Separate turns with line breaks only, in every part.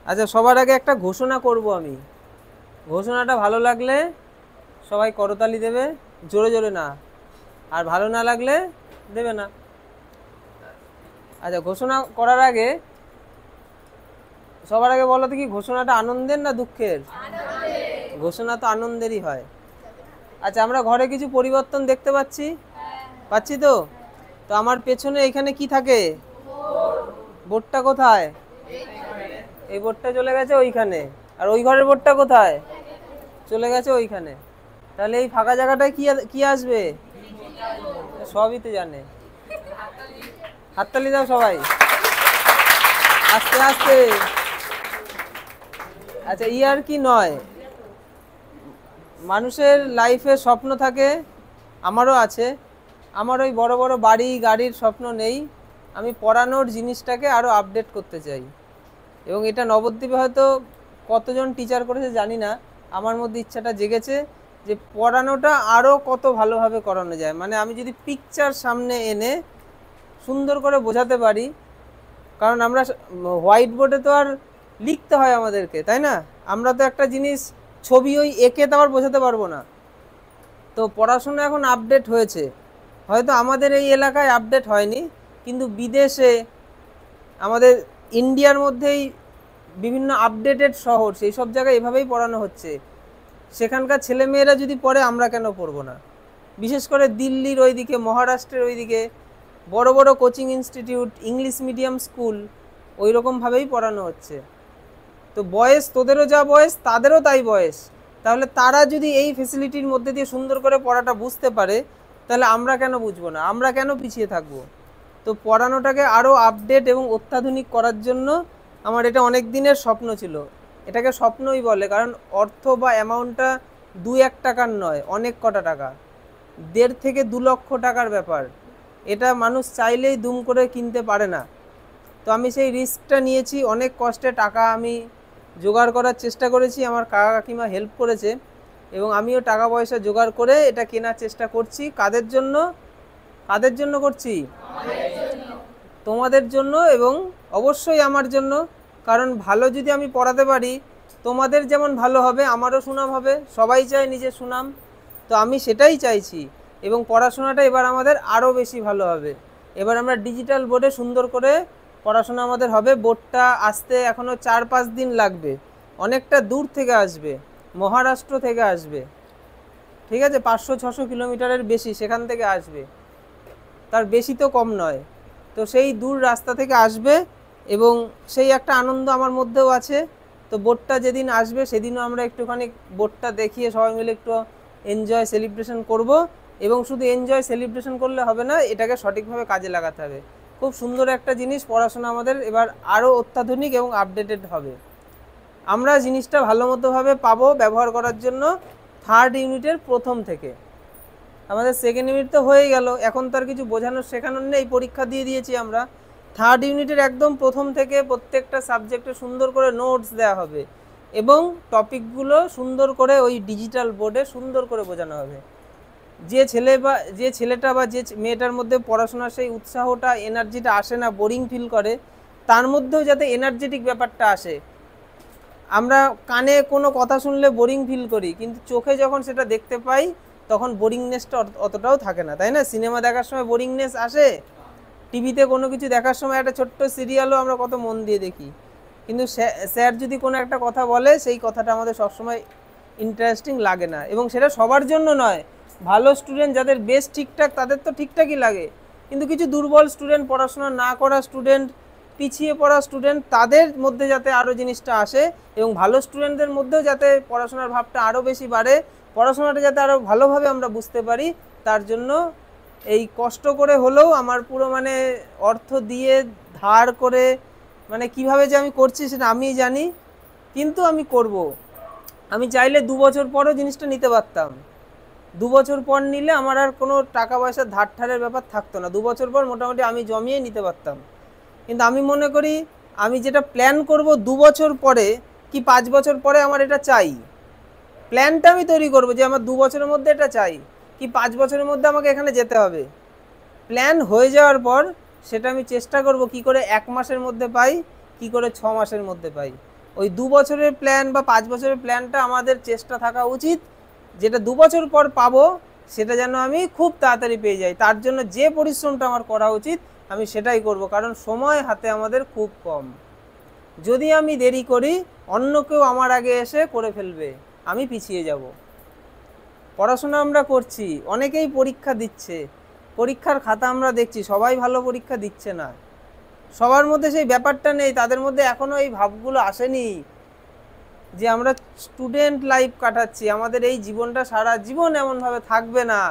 আচ্ছা, সবার আগে একটা ঘোষণা করব আমি। ঘোষণাটা ভালো লাগলে সবাই করতালি দেবে, জোরে জোরে না, আর ভালো না লাগলে দেবে না। আচ্ছা, ঘোষণা করার আগে সবার আগে বলো তো, কি ঘোষণাটা আনন্দের না দুঃখের? ঘোষণা তো আনন্দেরই হয়। আচ্ছা, আমরা ঘরে কিছু পরিবর্তন দেখতে পাচ্ছি, পাচ্ছি তো? তো আমার পেছনে এখানে কি থাকে? বোর্ডটা কোথায়? এই বোর্ডটা চলে গেছে ওইখানে। আর ওই ঘরের বোর্ডটা কোথায়? চলে গেছে ওইখানে। তাহলে এই ফাঁকা জায়গাটায় কি আসবে? সবই তো জানে। হাততালি দাও সবাই, আস্তে আস্তে। আচ্ছা, আর কি নয়, মানুষের লাইফে স্বপ্ন থাকে, আমারও আছে। আমার ওই বড় বড় বাড়ি গাড়ির স্বপ্ন নেই, আমি পড়ানোর জিনিসটাকে আরও আপডেট করতে চাই। এবং এটা নবদ্বীপে হয়তো কতজন টিচার করেছে জানি না, আমার মধ্যে ইচ্ছাটা জেগেছে যে পড়ানোটা আরও কত ভালোভাবে করানো যায়। মানে আমি যদি পিকচার সামনে এনে সুন্দর করে বোঝাতে পারি, কারণ আমরা হোয়াইট বোর্ডে তো আর লিখতে হয় আমাদেরকে, তাই না? আমরা তো একটা জিনিস ছবি ওই এঁকে তো আবার বোঝাতে পারবো না। তো পড়াশোনা এখন আপডেট হয়েছে, হয়তো আমাদের এই এলাকায় আপডেট হয়নি, কিন্তু বিদেশে, আমাদের ইন্ডিয়ার মধ্যেই বিভিন্ন আপডেটেড শহর, সেই সব জায়গায় এভাবেই পড়ানো হচ্ছে। সেখানকার ছেলেমেয়েরা যদি পড়ে, আমরা কেন পড়বো না? বিশেষ করে দিল্লির ওইদিকে, মহারাষ্ট্রের ওইদিকে বড় বড় coaching institute, English medium school, ওই রকমভাবেই পড়ানো হচ্ছে। তো বয়স, তোদেরও যা বয়স তাদেরও তাই বয়স, তাহলে তারা যদি এই ফেসিলিটির মধ্যে দিয়ে সুন্দর করে পড়াটা বুঝতে পারে, তাহলে আমরা কেন বুঝবো না? আমরা কেন পিছিয়ে থাকবো? তো পড়ানোটাকে আরও আপডেট এবং অত্যাধুনিক করার জন্য আমার এটা অনেক দিনের স্বপ্ন ছিল। এটাকে স্বপ্নই বলে, কারণ অর্থ বা অ্যামাউন্টটা 2-1 টাকার নয়, অনেক কটা টাকা, 1.5 থেকে 2 লক্ষ টাকার ব্যাপার। এটা মানুষ চাইলেই দুম করে কিনতে পারে না। তো আমি সেই রিস্কটা নিয়েছি, অনেক কষ্টে টাকা আমি জোগাড় করার চেষ্টা করেছি, আমার কাকা কাকিমা হেল্প করেছে, এবং আমিও টাকা পয়সা জোগাড় করে এটা কেনার চেষ্টা করছি। কাদের জন্য? কাদের জন্য করছি? তোমাদের জন্য, এবং অবশ্যই আমার জন্য। কারণ ভালো যদি আমি পড়াতে পারি, তোমাদের যেমন ভালো হবে, আমারও সুনাম হবে। সবাই চায় নিজের সুনাম, তো আমি সেটাই চাইছি। এবং পড়াশোনাটা এবার আমাদের আরও বেশি ভালো হবে। এবার আমরা ডিজিটাল বোর্ডে সুন্দর করে পড়াশোনা আমাদের হবে। বোর্ডটা আসতে এখনও 4-5 দিন লাগবে, অনেকটা দূর থেকে আসবে, মহারাষ্ট্র থেকে আসবে, ঠিক আছে? 500-600 কিলোমিটারের বেশি সেখান থেকে আসবে, তার বেশি তো কম নয়। তো সেই দূর রাস্তা থেকে আসবে, এবং সেই একটা আনন্দ আমার মধ্যেও আছে। তো বোর্ডটা যেদিন আসবে সেদিনও আমরা একটুখানি বোর্ডটা দেখিয়ে সবাই মিলে একটু এনজয় সেলিব্রেশন করব। এবং শুধু এনজয় সেলিব্রেশন করলে হবে না, এটাকে সঠিকভাবে কাজে লাগাতে হবে। খুব সুন্দর একটা জিনিস, পড়াশোনা আমাদের এবার আরও অত্যাধুনিক এবং আপডেটেড হবে। আমরা জিনিসটা ভালো মতোভাবে পাবো ব্যবহার করার জন্য 3rd ইউনিটের প্রথম থেকে। আমাদের 2nd ইউনিট তো হয়ে গেল, এখন তো আর কিছু বোঝানোর শেখানোর নেই, পরীক্ষা দিয়ে দিয়েছি আমরা। 3rd ইউনিটের একদম প্রথম থেকে প্রত্যেকটা সাবজেক্টে সুন্দর করে নোটস দেওয়া হবে, এবং টপিকগুলো সুন্দর করে ওই ডিজিটাল বোর্ডে সুন্দর করে বোঝানো হবে। যে ছেলেটা বা যে মেয়েটার মধ্যে পড়াশোনার সেই উৎসাহটা, এনার্জিটা আসে না, বোরিং ফিল করে, তার মধ্যেও যাতে এনার্জেটিক ব্যাপারটা আসে। আমরা কানে কোনো কথা শুনলে বোরিং ফিল করি, কিন্তু চোখে যখন সেটা দেখতে পাই, তখন বোরিংনেসটা অতটাও থাকে না, তাই না? সিনেমা দেখার সময় বোরিংনেস আসে, টিভিতে কোনো কিছু দেখার সময় একটা ছোট্ট সিরিয়ালও আমরা কত মন দিয়ে দেখি, কিন্তু স্যার যদি কোনো একটা কথা বলে, সেই কথাটা আমাদের সবসময় ইন্টারেস্টিং লাগে না। এবং সেটা সবার জন্য নয়, ভালো স্টুডেন্ট যাদের বেশ ঠিকঠাক, তাদের তো ঠিকঠাকই লাগে, কিন্তু কিছু দুর্বল স্টুডেন্ট, পড়াশোনা না করা স্টুডেন্ট, পিছিয়ে পড়া স্টুডেন্ট, তাদের মধ্যে যাতে আরও জিনিসটা আসে, এবং ভালো স্টুডেন্টদের মধ্যেও যাতে পড়াশোনার ভাবটা আরও বেশি বাড়ে, পড়াশোনাটা যাতে আরও ভালোভাবে আমরা বুঝতে পারি, তার জন্য এই কষ্ট করে হলেও আমার পুরো মানে অর্থ দিয়ে ধার করে, মানে কিভাবে যে আমি করছি সেটা আমিই জানি, কিন্তু আমি করব। আমি চাইলে 2 বছর পরও জিনিসটা নিতে পারতাম। 2 বছর পর নিলে আমার আর কোনো টাকা পয়সার ধার ঠারের ব্যাপার থাকতো না, 2 বছর পর মোটামুটি আমি জমিয়ে নিতে পারতাম। কিন্তু আমি মনে করি, আমি যেটা প্ল্যান করব 2 বছর পরে কি 5 বছর পরে আমার এটা চাই, প্ল্যানটা আমি তৈরি করব যে আমার 2 বছরের মধ্যে এটা চাই, কি 5 বছরের মধ্যে আমাকে এখানে যেতে হবে। প্ল্যান হয়ে যাওয়ার পর সেটা আমি চেষ্টা করব কি করে 1 মাসের মধ্যে পাই, কি করে 6 মাসের মধ্যে পাই। ওই 2 বছরের প্ল্যান বা 5 বছরের প্ল্যানটা আমাদের চেষ্টা থাকা উচিত, যেটা 2 বছর পর পাবো সেটা যেন আমি খুব তাড়াতাড়ি পেয়ে যাই। তার জন্য যে পরিশ্রমটা আমার করা উচিত আমি সেটাই করব, কারণ সময় হাতে আমাদের খুব কম। যদি আমি দেরি করি অন্য কেউ আমার আগে এসে করে ফেলবে, আমি পিছিয়ে যাব। পড়াশোনা আমরা করছি, অনেকেই পরীক্ষা দিচ্ছে, পরীক্ষার খাতা আমরা দেখছি, সবাই ভালো পরীক্ষা দিচ্ছে না। সবার মধ্যে সেই ব্যাপারটা নেই, তাদের মধ্যে এখনও এই ভাবগুলো আসেনি যে আমরা স্টুডেন্ট লাইফ কাটাচ্ছি, আমাদের এই জীবনটা সারা জীবন এমনভাবে থাকবে না।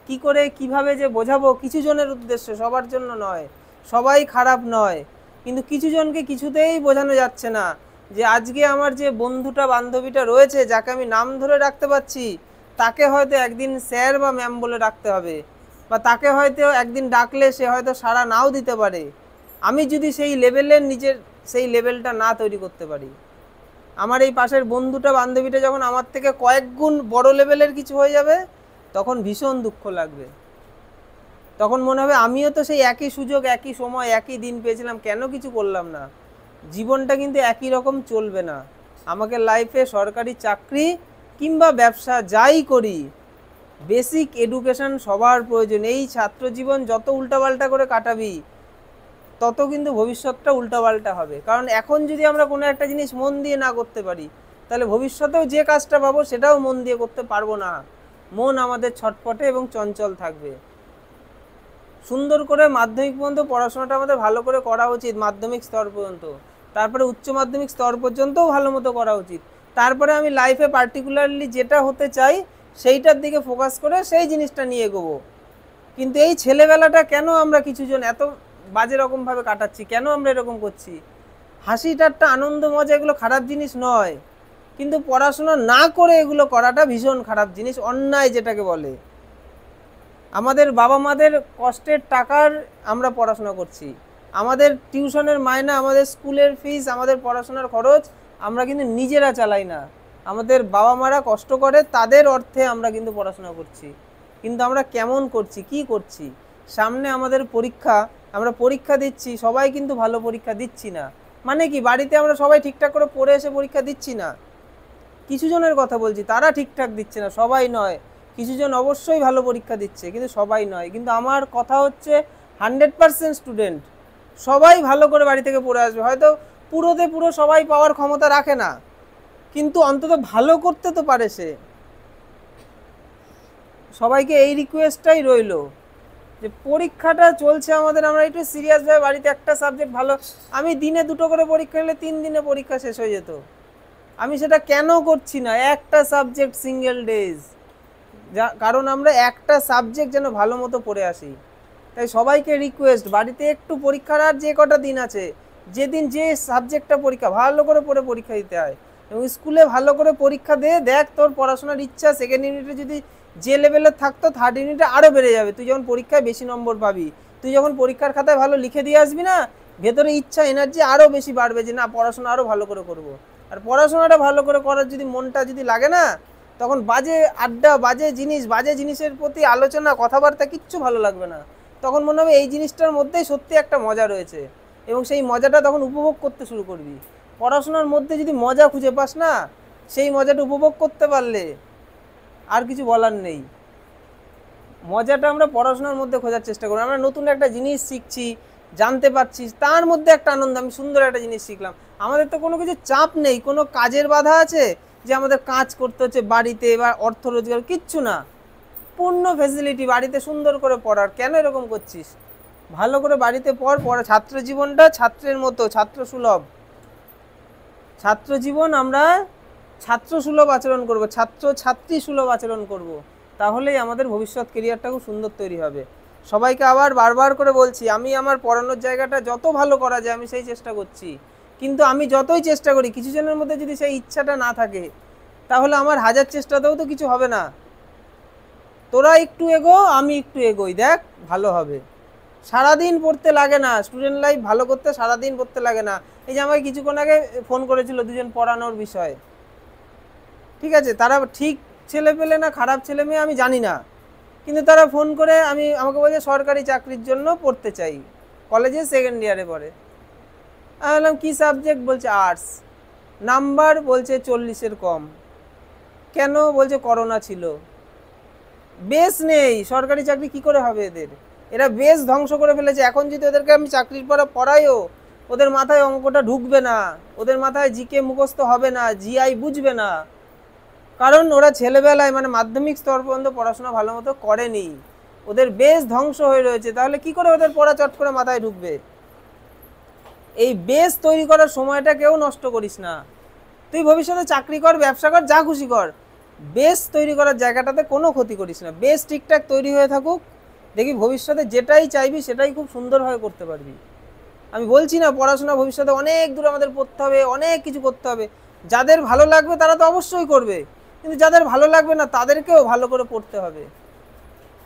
কি করে কিভাবে যে বোঝাবো, কিছু জনের উদ্দেশ্য, সবার জন্য নয়। সবাই খারাপ নয়, কিন্তু কিছু জনকে কিছুতেই বোঝানো যাচ্ছে না যে আজকে আমার যে বন্ধুটা বান্ধবীটা রয়েছে, যাকে আমি নাম ধরে রাখতে পারছি, তাকে হয়তো একদিন স্যার বা ম্যাম বলে রাখতে হবে, বা তাকে হয়তো একদিন ডাকলে সে হয়তো সাড়া নাও দিতে পারে। আমি যদি সেই লেভেলের নিজের সেই লেভেলটা না তৈরি করতে পারি, আমার এই পাশের বন্ধুটা বান্ধবীটা যখন আমার থেকে কয়েক গুণ বড় লেভেলের কিছু হয়ে যাবে, তখন ভীষণ দুঃখ লাগবে। তখন মনে হবে আমিও তো সেই একই সুযোগ, একই সময়, একই দিন পেয়েছিলাম, কেন কিছু করলাম না। জীবনটা কিন্তু একই রকম চলবে না। আমাকে লাইফে সরকারি চাকরি কিংবা ব্যবসা যাই করি, বেসিক এডুকেশন সবার প্রয়োজন। এই ছাত্র জীবন যত উল্টাপাল্টা করে কাটাবি, তত কিন্তু ভবিষ্যৎটা উল্টাপাল্টা হবে। কারণ এখন যদি আমরা কোনো একটা জিনিস মন দিয়ে না করতে পারি, তাহলে ভবিষ্যতেও যে কাজটা পাবো সেটাও মন দিয়ে করতে পারবো না। মন আমাদের ছটপটে এবং চঞ্চল থাকবে। সুন্দর করে মাধ্যমিক পর্যন্ত পড়াশোনাটা আমাদের ভালো করে করা উচিত, মাধ্যমিক স্তর পর্যন্ত। তারপরে উচ্চ মাধ্যমিক স্তর পর্যন্তও ভালো মতো করা উচিত। তারপরে আমি লাইফে পার্টিকুলারলি যেটা হতে চাই সেইটার দিকে ফোকাস করে সেই জিনিসটা নিয়ে এগোবো। কিন্তু এই ছেলেবেলাটা কেন আমরা কিছুজন এত বাজে রকমভাবে কাটাচ্ছি, কেন আমরা এরকম করছি? হাসি ঠাট্টা আনন্দ মজা এগুলো খারাপ জিনিস নয়, কিন্তু পড়াশোনা না করে এগুলো করাটা ভীষণ খারাপ জিনিস, অন্যায় যেটাকে বলে। আমাদের বাবা মাদের কষ্টের টাকার আমরা পড়াশোনা করছি, আমাদের টিউশনের মায়না, আমাদের স্কুলের ফিস, আমাদের পড়াশোনার খরচ আমরা কিন্তু নিজেরা চালাই না, আমাদের বাবা মারা কষ্ট করে তাদের অর্থে আমরা কিন্তু পড়াশোনা করছি। কিন্তু আমরা কেমন করছি, কি করছি? সামনে আমাদের পরীক্ষা, আমরা পরীক্ষা দিচ্ছি, সবাই কিন্তু ভালো পরীক্ষা দিচ্ছি না। মানে কি, বাড়িতে আমরা সবাই ঠিকঠাক করে পড়ে এসে পরীক্ষা দিচ্ছি না। কিছু জনের কথা বলছি, তারা ঠিকঠাক দিচ্ছে না, সবাই নয়। কিছু জন অবশ্যই ভালো পরীক্ষা দিচ্ছে, কিন্তু সবাই নয়। কিন্তু আমার কথা হচ্ছে 100% স্টুডেন্ট সবাই ভালো করে বাড়ি থেকে পড়ে আসবে। হয়তো পুরোতে পুরো সবাই পাওয়ার ক্ষমতা রাখে না, কিন্তু অন্তত ভালো করতে তো পারে সে। সবাইকে এই রিকোয়েস্টটাই রইল যে পরীক্ষাটা চলছে আমাদের, আমরা একটু সিরিয়াসভাবে বাড়িতে একটা সাবজেক্ট ভালো, আমি দিনে 2টো করে পরীক্ষা নিলে 3 দিনে পরীক্ষা শেষ হয়ে যেত। আমি সেটা কেন করছি না? একটা সাবজেক্ট সিঙ্গেল ডেজ, কারণ আমরা একটা সাবজেক্ট যেন ভালো মতো পড়ে আসি। তাই সবাইকে রিকোয়েস্ট, বাড়িতে একটু পরীক্ষার আর যে কটা দিন আছে, যেদিন যে সাবজেক্টটা পরীক্ষা, ভালো করে পড়ে পরীক্ষা দিতে হয়। এবং স্কুলে ভালো করে পরীক্ষা দে, দেখ তোর পড়াশোনার ইচ্ছা সেকেন্ড ইউনিটে যদি যে লেভেলে থাকতো থার্ড ইউনিটে আরও বেড়ে যাবে। তুই যখন পরীক্ষায় বেশি নম্বর পাবি, তুই যখন পরীক্ষার খাতায় ভালো লিখে দিয়ে আসবি না, ভেতরে ইচ্ছা এনার্জি আরও বেশি বাড়বে যে না পড়াশোনা আরও ভালো করে করব। আর পড়াশোনাটা ভালো করে করার যদি মনটা যদি লাগে না, তখন বাজে আড্ডা, বাজে জিনিস, বাজে জিনিসের প্রতি আলোচনা, কথাবার্তা কিচ্ছু ভালো লাগবে না। তখন মনে হবে এই জিনিসটার মধ্যেই সত্যি একটা মজা রয়েছে, এবং সেই মজাটা তখন উপভোগ করতে শুরু করবি। পড়াশোনার মধ্যে যদি মজা খুঁজে পাস না, সেই মজাটা উপভোগ করতে পারলে আর কিছু বলার নেই। মজাটা আমরা পড়াশোনার মধ্যে খোঁজার চেষ্টা করি। আমরা নতুন একটা জিনিস শিখছি, জানতে পারছি, তার মধ্যে একটা আনন্দ, আমি সুন্দর একটা জিনিস শিখলাম। আমাদের তো কোনো কিছু চাপ নেই, কোনো কাজের বাধা আছে যে আমাদের কাজ করতে হচ্ছে বাড়িতে বা অর্থ রোজগার, কিচ্ছু না। পূর্ণ ফ্যাসিলিটি, বাড়িতে সুন্দর করে পড়ার। কেন এরকম করছিস? ভালো করে বাড়িতে পড়া। ছাত্র জীবনটা ছাত্রের মতো, ছাত্র সুলভ ছাত্র জীবন, আমরা ছাত্র সুলভ আচরণ করব, ছাত্র ছাত্রী সুলভ আচরণ করব, তাহলেই আমাদের ভবিষ্যৎ কেরিয়ারটা খুব সুন্দর তৈরি হবে। সবাইকে আবার বারবার করে বলছি, আমি আমার পড়ানোর জায়গাটা যত ভালো করা যায় আমি সেই চেষ্টা করছি। কিন্তু আমি যতই চেষ্টা করি, কিছু জনের মধ্যে যদি সেই ইচ্ছাটা না থাকে, তাহলে আমার হাজার চেষ্টাতেও তো কিছু হবে না। তোরা একটু এগো, আমি একটু এগোই, দেখ ভালো হবে। সারাদিন পড়তে লাগে না, স্টুডেন্ট লাইফ ভালো করতে সারাদিন পড়তে লাগে না। এই যে আমাকে কিছুক্ষণ আগে ফোন করেছিল দুজন পড়ানোর বিষয়ে, ঠিক আছে, তারা ঠিক ছেলে পেলে না খারাপ ছেলে মেয়ে আমি জানি না, কিন্তু তারা ফোন করে আমাকে বলছে সরকারি চাকরির জন্য পড়তে চাই, কলেজে সেকেন্ড ইয়ারে পড়ে। আমি বললাম কী সাবজেক্ট? বলছে আর্টস। নাম্বার বলছে 40-এর কম। কেন? বলছে করোনা ছিল। বেস নেই, সরকারি চাকরি কি করে হবে এদের? এরা বেস ধ্বংস করে ফেলেছে। এখন যদি ওদেরকে আমি চাকরির পরে পড়াইও, ওদের মাথায় অঙ্কটা ঢুকবে না, ওদের মাথায় জিকে মুখস্থ হবে না, জিআই বুঝবে না, কারণ ওরা ছেলেবেলায় মানে মাধ্যমিক স্তর পর্যন্ত পড়াশোনা ভালো মতো করেনি। ওদের বেস ধ্বংস হয়ে রয়েছে, তাহলে কি করে ওদের পড়া চট করে মাথায় ঢুকবে? এই বেস তৈরি করার সময়টা কেউ নষ্ট করিস না। তুই ভবিষ্যতে চাকরি কর, ব্যবসা কর, যা খুশি কর, বেস তৈরি করার জায়গাটাতে কোনো ক্ষতি করিস না। বেস ঠিকঠাক তৈরি হয়ে থাকুক, দেখি ভবিষ্যতে যেটাই চাইবি সেটাই খুব সুন্দরভাবে করতে পারবি। আমি বলছি না পড়াশোনা ভবিষ্যতে অনেক দূর আমাদের পড়তে হবে, অনেক কিছু করতে হবে। যাদের ভালো লাগবে তারা তো অবশ্যই করবে, কিন্তু যাদের ভালো লাগবে না তাদেরকেও ভালো করে পড়তে হবে।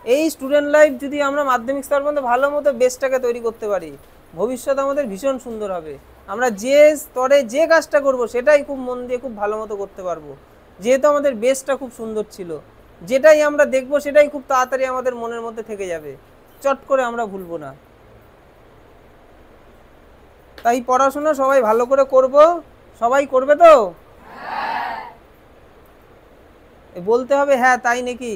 এই স্টুডেন্ট লাইফ যদি আমরা মাধ্যমিক স্তর পর্যন্ত ভালো মতো বেসটাকে তৈরি করতে পারি, ভবিষ্যৎ আমাদের ভীষণ সুন্দর হবে। আমরা যে স্তরে যে কাজটা করব সেটাই খুব মন দিয়ে খুব ভালো মতো করতে পারবো, যেহেতু আমাদের বেসটা খুব সুন্দর ছিল। যেটাই আমরা দেখব সেটাই খুব তাড়াতাড়ি আমাদের মনের মধ্যে থেকে যাবে, চট করে আমরা ভুলবো না। তাই পড়াশোনা সবাই ভালো করে করব। সবাই করবে তো? বলতে হবে হ্যাঁ তাই নাকি?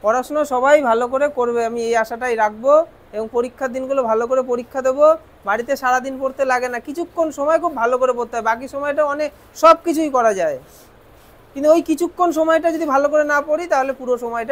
পড়াশোনা সবাই ভালো করে করবে, আমি এই আশাটাই রাখবো। এবং পরীক্ষার দিনগুলো ভালো করে পরীক্ষা দেবো। বাড়িতে সারাদিন পড়তে লাগে না, কিছুক্ষণ সময় খুব ভালো করে পড়তে হয়, বাকি সময়টা অনেক সব কিছুই করা যায়। কিন্তু ওই কিছুক্ষণ সময়টা যদি ভালো করে না পড়ি তাহলে পুরো সময়টা